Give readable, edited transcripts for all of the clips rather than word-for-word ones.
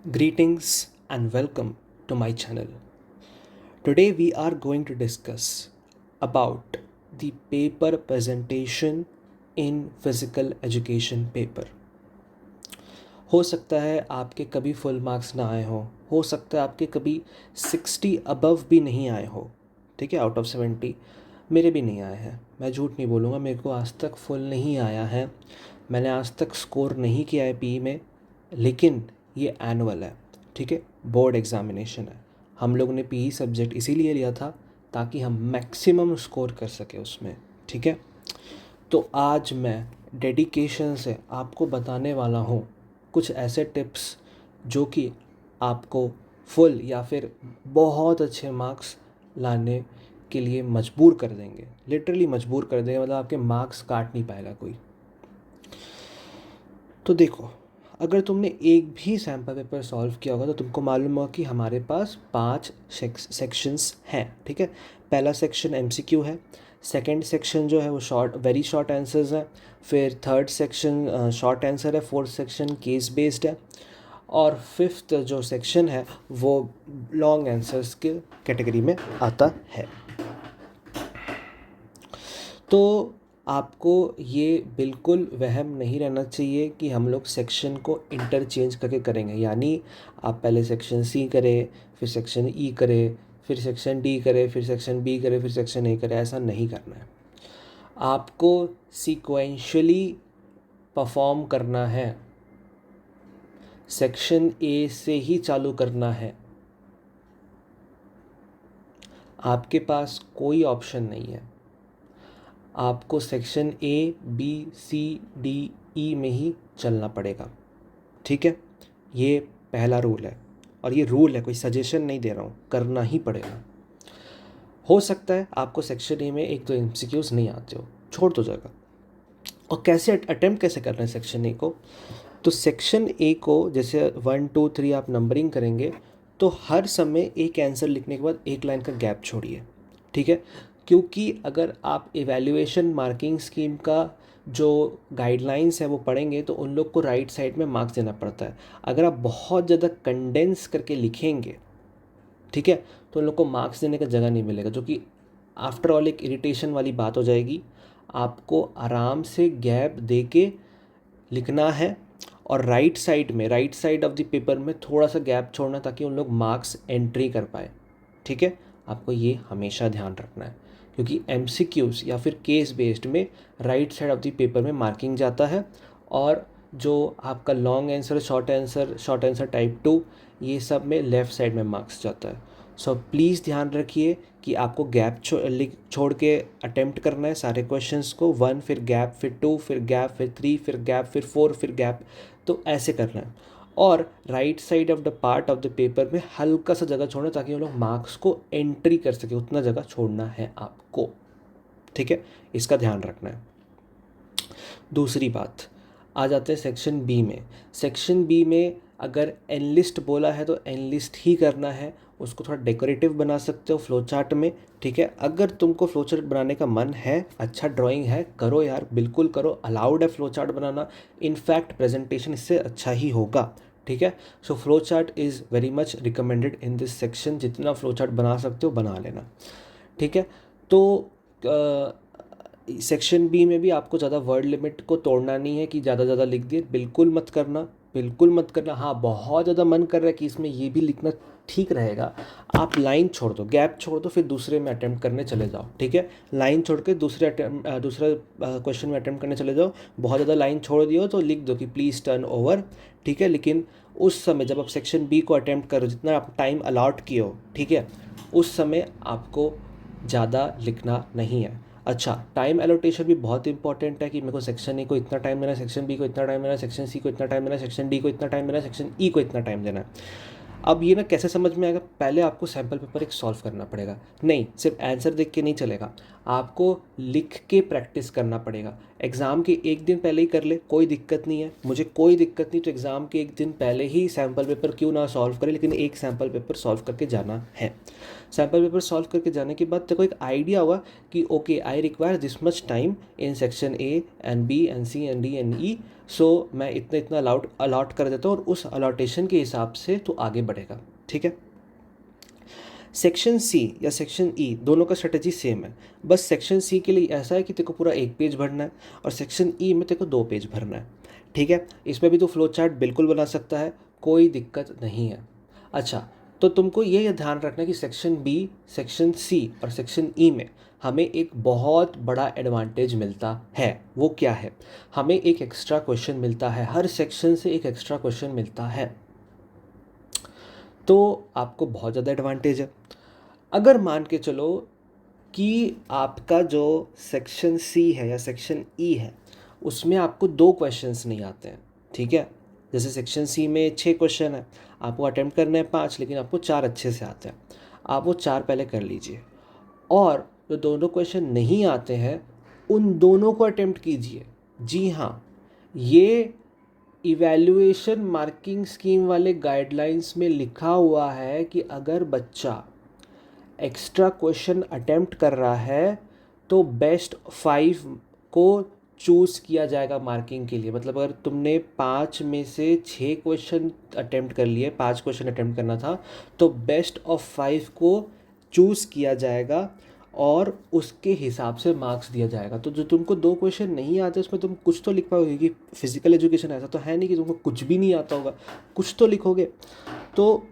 Greetings and welcome to my channel. Today we are going to discuss about the paper presentation in physical education paper. हो सकता है आपके कभी full marks ना आए हो सकता है आपके कभी 60 अबव भी नहीं आए हो, ठीक है, आउट ऑफ 70। मेरे भी नहीं आए हैं, मैं झूठ नहीं बोलूँगा, मेरे को आज तक फुल नहीं आया है, मैंने आज तक स्कोर नहीं किया है पी में। लेकिन ये एनुअल है, ठीक है, बोर्ड एग्ज़ामिनेशन है। हम लोगों ने पी सब्जेक्ट इसीलिए लिया था ताकि हम मैक्सिमम स्कोर कर सके उसमें, ठीक है। तो आज मैं डेडिकेशन से आपको बताने वाला हूँ कुछ ऐसे टिप्स जो कि आपको फुल या फिर बहुत अच्छे मार्क्स लाने के लिए मजबूर कर देंगे, लिटरली मजबूर कर देंगे, मतलब आपके मार्क्स काट नहीं पाएगा कोई। तो देखो, अगर तुमने एक भी सैम्पल पेपर सॉल्व किया होगा तो तुमको मालूम होगा कि हमारे पास 5 सेक्शंस हैं, ठीक है। पहला सेक्शन एमसीक्यू है, सेकंड सेक्शन जो है वो वेरी शॉर्ट आंसर्स है, फिर थर्ड सेक्शन शॉर्ट आंसर है, फोर्थ सेक्शन केस बेस्ड है, और फिफ्थ जो सेक्शन है वो लॉन्ग आंसर्स के कैटेगरी में आता है। तो आपको ये बिल्कुल वहम नहीं रहना चाहिए कि हम लोग सेक्शन को इंटरचेंज करके करेंगे, यानी आप पहले सेक्शन सी करें, फिर सेक्शन ई करें, फिर सेक्शन डी करें, फिर सेक्शन बी करें, फिर सेक्शन ए करें। ऐसा नहीं करना है, आपको सीक्वेंशियली परफॉर्म करना है, सेक्शन ए से ही चालू करना है। आपके पास कोई ऑप्शन नहीं है, आपको section A B C D E में ही चलना पड़ेगा, ठीक है। ये पहला रूल है, और ये रूल है, कोई सजेशन नहीं दे रहा हूँ, करना ही पड़ेगा। हो सकता है आपको सेक्शन ए में एक दो एमसीक्यूज नहीं आते हो, छोड़ दो जगह। और कैसे अटेम्प्ट कैसे करना है सेक्शन ए को, तो सेक्शन ए को जैसे 1 2 3 आप नंबरिंग करेंगे तो हर समय एक आंसर लिखने के बाद एक लाइन का गैप छोड़िए, ठीक है। क्योंकि अगर आप इवैल्यूएशन मार्किंग स्कीम का जो गाइडलाइंस है वो पढ़ेंगे तो उन लोग को राइट साइड में मार्क्स देना पड़ता है। अगर आप बहुत ज़्यादा कंडेंस करके लिखेंगे, ठीक है, तो उन लोग को मार्क्स देने का जगह नहीं मिलेगा, जो कि आफ्टर ऑल एक इरिटेशन वाली बात हो जाएगी। आपको आराम से गैप दे के लिखना है, और right side of the paper में थोड़ा सा गैप छोड़ना ताकि उन लोग मार्क्स एंट्री कर पाए, ठीक है। आपको ये हमेशा ध्यान रखना है, क्योंकि एमसीक्यूज या फिर केस बेस्ड में right side of the paper में मार्किंग जाता है, और जो आपका long answer, short answer type 2, ये सब में लेफ़्ट साइड में मार्क्स जाता है। सो प्लीज़ ध्यान रखिए कि आपको गैप छोड़ के अटेम्प्ट करना है सारे क्वेश्चंस को, 1 फिर गैप फिर 2 फिर गैप फिर 3 फिर गैप फिर 4 फिर गैप, तो ऐसे करना है। और right side of the part of the paper में हल्का सा जगह छोड़ना ताकि वो लोग मार्क्स को एंट्री कर सके, उतना जगह छोड़ना है आपको, ठीक है, इसका ध्यान रखना है। दूसरी बात, आ जाते हैं सेक्शन बी में। सेक्शन बी में अगर एनलिस्ट बोला है तो एनलिस्ट ही करना है, उसको थोड़ा डेकोरेटिव बना सकते हो फ्लो चार्ट में, ठीक है। अगर तुमको फ्लो चार्ट बनाने का मन है, अच्छा ड्राइंग है, करो यार, बिल्कुल करो, अलाउड है फ्लो चार्ट बनाना, इनफैक्ट प्रेजेंटेशन इससे अच्छा ही होगा, ठीक है। So flow chart is very much recommended in this section, जितना फ्लो चार्ट बना सकते हो बना लेना, ठीक है। तो सेक्शन बी में भी आपको ज़्यादा वर्ड लिमिट को तोड़ना नहीं है कि ज़्यादा लिख दिए, बिल्कुल मत करना, बिल्कुल मत करना। हाँ, बहुत ज़्यादा मन कर रहा है कि इसमें ये भी लिखना, ठीक रहेगा, आप लाइन छोड़ दो, गैप छोड़ दो, फिर दूसरे में अटैम्प्ट करने चले जाओ, ठीक है। लाइन छोड़ के दूसरे क्वेश्चन में अटैम्प्ट करने चले जाओ। बहुत ज़्यादा लाइन छोड़ दियो तो लिख दो कि प्लीज़ टर्न ओवर, ठीक है। लेकिन उस समय जब आप सेक्शन बी को अटैम्प्ट करो, जितना आप टाइम अलाउट किए हो, ठीक है, उस समय आपको ज़्यादा लिखना नहीं है। अच्छा, टाइम एलोटेशन भी बहुत इंपॉर्टेंट है कि मेरे को सेक्शन ए को इतना टाइम देना है, सेक्शन बी को इतना टाइम देना है, सेक्शन सी को इतना टाइम देना है, सेक्शन डी को इतना टाइम देना है, सेक्शन ई को इतना टाइम देना है। अब ये ना कैसे समझ में आएगा, पहले आपको सैम्पल पेपर एक सॉल्व करना पड़ेगा, नहीं सिर्फ आंसर देख के नहीं चलेगा, आपको लिख के प्रैक्टिस करना पड़ेगा। एग्ज़ाम के एक दिन पहले ही कर ले, कोई दिक्कत नहीं है, मुझे कोई दिक्कत नहीं, तो एग्ज़ाम के एक दिन पहले ही सैम्पल पेपर क्यों ना सॉल्व करें, लेकिन एक सैम्पल पेपर सॉल्व करके जाना है। सैम्पल पेपर सॉल्व करके जाने के बाद तेको एक आइडिया होगा कि okay, I require this much time in section A and B and C and D and E, so मैं इतना इतना अलॉट कर देता हूँ और उस अलॉटेशन के हिसाब से तू आगे बढ़ेगा, ठीक है। सेक्शन सी या सेक्शन ई दोनों का स्ट्रेटजी सेम है, बस सेक्शन सी के लिए ऐसा है कि तेरे को पूरा 1 पेज भरना है और सेक्शन ई में तेरे को 2 पेज भरना है, ठीक है। इसमें भी तू फ्लो चार्ट बिल्कुल बना सकता है, कोई दिक्कत नहीं है। अच्छा, तो तुमको ये ध्यान रखना है कि सेक्शन बी, सेक्शन सी और सेक्शन ई में हमें एक बहुत बड़ा एडवांटेज मिलता है। वो क्या है? हमें एक एक्स्ट्रा क्वेश्चन मिलता है, हर सेक्शन से एक एक्स्ट्रा क्वेश्चन मिलता है, तो आपको बहुत ज़्यादा एडवांटेज है। अगर मान के चलो कि आपका जो सेक्शन सी है या सेक्शन ई है उसमें आपको 2 क्वेश्चंस नहीं आते हैं, ठीक है। जैसे सेक्शन सी में 6 क्वेश्चन है, आपको अटेम्प्ट करने हैं 5, लेकिन आपको 4 अच्छे से आते हैं, आप वो 4 पहले कर लीजिए। और जो दोनों क्वेश्चन नहीं आते हैं उन दोनों को अटेम्प्ट कीजिए। जी हाँ, ये इवैल्यूएशन मार्किंग स्कीम वाले गाइडलाइंस में लिखा हुआ है कि अगर बच्चा एक्स्ट्रा क्वेश्चन अटेम्प्ट कर रहा है तो बेस्ट 5 को चूज़ किया जाएगा मार्किंग के लिए। मतलब अगर तुमने 5 में से 6 क्वेश्चन अटेम्प्ट कर लिए, 5 क्वेश्चन अटेम्प्ट करना था, तो बेस्ट ऑफ 5 को चूज़ किया जाएगा और उसके हिसाब से मार्क्स दिया जाएगा। तो जो तुमको 2 क्वेश्चन नहीं आते उसमें तुम कुछ तो लिख पाओगे, कि फिजिकल एजुकेशन ऐसा तो है नहीं कि तुमको कुछ भी नहीं आता होगा, कुछ तो लिखोगे। तो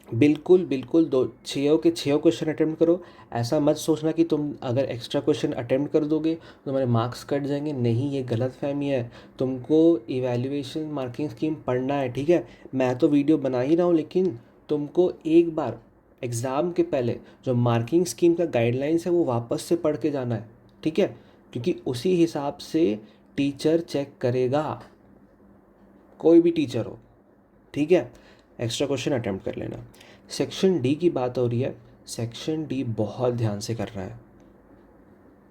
बिल्कुल बिल्कुल 6 के 6 क्वेश्चन अटेम्प्ट करो। ऐसा मत सोचना कि तुम अगर एक्स्ट्रा क्वेश्चन अटेम्प्ट कर दोगे तो तुम्हारे मार्क्स कट जाएंगे, नहीं, ये गलत फहमी है। तुमको इवैल्यूएशन मार्किंग स्कीम पढ़ना है, ठीक है। मैं तो वीडियो बना ही रहा हूँ, लेकिन तुमको एक बार एग्ज़ाम के पहले जो मार्किंग स्कीम का गाइडलाइंस है वो वापस से पढ़ के जाना है, ठीक है, क्योंकि उसी हिसाब से टीचर चेक करेगा, कोई भी टीचर हो, ठीक है। एक्स्ट्रा क्वेश्चन अटेम्प्ट कर लेना। सेक्शन डी की बात हो रही है, सेक्शन डी बहुत ध्यान से करना है,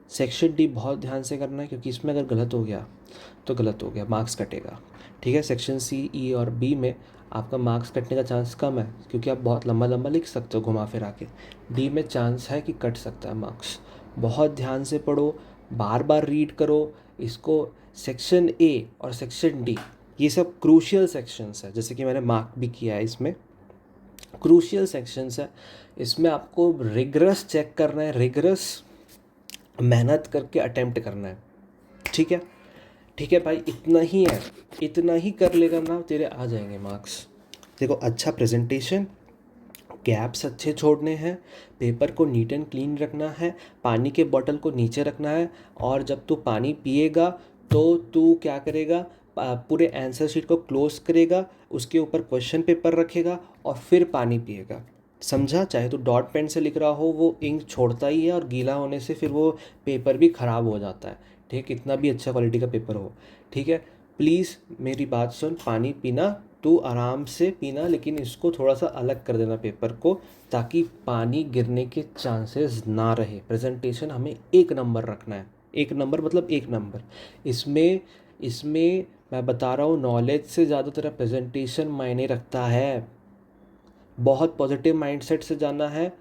सेक्शन डी बहुत ध्यान से करना है, क्योंकि इसमें अगर गलत हो गया तो गलत हो गया, मार्क्स कटेगा, ठीक है। सेक्शन सी, ई और बी में आपका मार्क्स कटने का चांस कम है, क्योंकि आप बहुत लंबा लंबा लिख सकते हो घुमा फिरा के। डी में चांस है कि कट सकता है मार्क्स। बहुत ध्यान से पढ़ो, बार बार रीड करो इसको। सेक्शन ए और सेक्शन डी ये सब क्रूशियल सेक्शंस है, जैसे कि मैंने मार्क भी किया है, इसमें क्रूशियल सेक्शंस है। इसमें आपको रिगरस चेक करना है, रिगरस मेहनत करके अटेम्प्ट करना है, ठीक है। ठीक है भाई, इतना ही है, इतना ही कर लेगा ना, तेरे आ जाएंगे मार्क्स। देखो, अच्छा प्रेजेंटेशन, गैप्स अच्छे छोड़ने हैं, पेपर को नीट एंड क्लीन रखना है, पानी के बॉटल को नीचे रखना है, और जब तू पानी पिएगा तो तू क्या करेगा, पूरे आंसर शीट को क्लोज करेगा, उसके ऊपर क्वेश्चन पेपर रखेगा और फिर पानी पिएगा। समझा? चाहे तो डॉट पेन से लिख रहा हो, वो इंक छोड़ता ही है और गीला होने से फिर वो पेपर भी ख़राब हो जाता है, ठीक, कितना भी अच्छा क्वालिटी का पेपर हो, ठीक है। प्लीज़ मेरी बात सुन, पानी पीना, तू आराम से पीना, लेकिन इसको थोड़ा सा अलग कर देना पेपर को, ताकि पानी गिरने के चांसेस ना रहे। प्रेजेंटेशन हमें 1 नंबर रखना है, 1 नंबर मतलब 1 नंबर। इसमें इसमें मैं बता रहा हूँ, नॉलेज से ज़्यादा तेरा प्रेजेंटेशन मायने रखता है। बहुत पॉजिटिव माइंडसेट से जाना है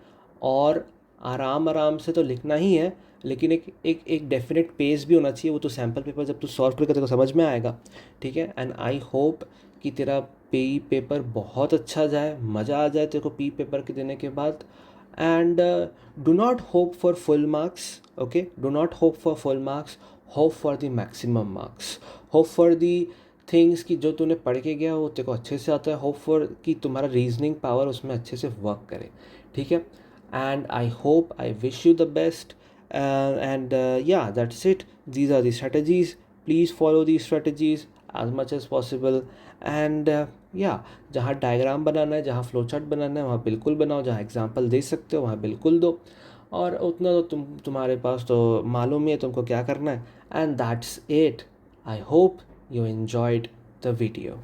और आराम आराम से तो लिखना ही है, लेकिन एक डेफिनेट पेस भी होना चाहिए। वो तो सैम्पल पेपर जब तू सॉल्व करके तेरे को समझ में आएगा, ठीक है। एंड आई होप कि तेरा पी पेपर बहुत अच्छा जाए, मज़ा आ जाए तेरे को पी पेपर के देने के बाद। And do not hope for full marks, okay, do not hope for full marks, hope for the maximum marks, hope for the things की जो तूने पढ़ के गया वो तेरे को अच्छे से आता है, होप फॉर कि तुम्हारा रीजनिंग पावर उसमें अच्छे से वर्क करे, ठीक है। And I hope, I wish you the best, and yeah that's it, these are the strategies, please follow the strategies as much as possible. And yeah जहाँ diagram बनाना है, जहाँ फ्लो चार्ट बनाना है वहाँ बिल्कुल बनाओ, जहाँ एग्जाम्पल दे सकते हो वहाँ बिल्कुल दो, और उतना तो तुम्हारे पास तो मालूम ही है तुमको क्या करना है। And that's it, I hope you enjoyed the video.